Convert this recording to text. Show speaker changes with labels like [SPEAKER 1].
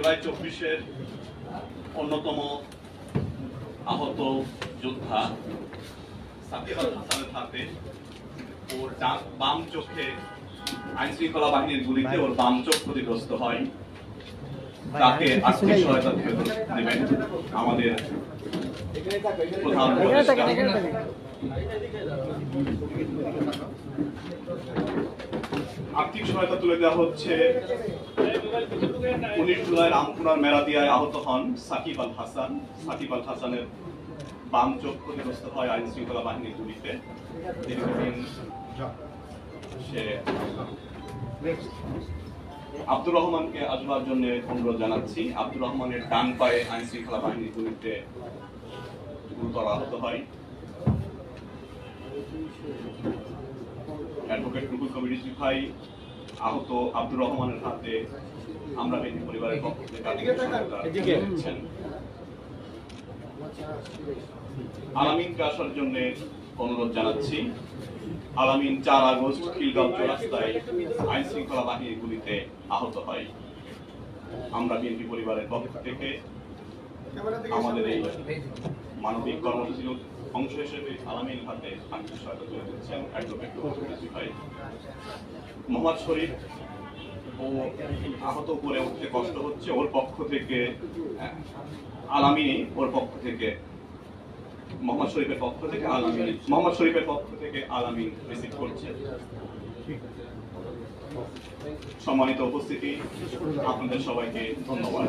[SPEAKER 1] জুলাই 24-এর অন্যতম আহত যোদ্ধা সাকিব আল হাসানের হাতে ওর বাম চোখে আইন শৃঙ্খলা বাহিনীর গুলিতে ওর বাম চোখ ক্ষতিগ্রস্ত হয়। তাকে আর্থিক সহায়তা দেবেন আমাদের প্রধান আর্থিক সহায়তা তুলে দেওয়া হচ্ছে 19 জুলাই রামপুরার মেরাদিয়ায় আহত হন সাকিব আল হাসান। সাকিব আল হাসানের বাম চোখ ক্ষতিগ্রস্ত হয় আইন শৃঙ্খলা বাহিনীর গুলিতে। দীর্ঘদিন সে আব্দুর রহমানকে আসবার জন্য অনুরোধ জানাচ্ছি। আব্দুর রহমানের ডান পায়ে আইন শৃঙ্খলা বাহিনীর গুলিতে গুরুতর আহত হয়। অ্যাডভোকেট রুহুল কবির রিজভী ভাই আহত আব্দুর রহমানের হাতে আমরা বিএনপি পরিবারের পক্ষ থেকে আলামিনকে আসার জন্য অনুরোধ জানাচ্ছি। আলামিন 4 আগস্ট খিলগাঁও চৌরাস্তায় আইন শৃঙ্খলা বাহিনীর গুলিতে আহত হয়। আমরা বিএনপি পরিবারের পক্ষ থেকে আমাদের এই মানবিক কর্মসূচির অংশ হিসেবে আলামিন হাতে আর্থিক সহায়তা তুলে দিচ্ছেন অ্যাডভোকেট রুহুল কবির রিজভী ভাই। মোহাম্মদ শরীফ ও আহত করে উঠতে কষ্ট হচ্ছে, ওর পক্ষ থেকে আলামিনী ওর পক্ষ থেকে মোহাম্মদ শরীফের পক্ষ থেকে আলামিন রিসিভ করছে। সম্মানিত উপস্থিতি, আপনাদের সবাইকে ধন্যবাদ।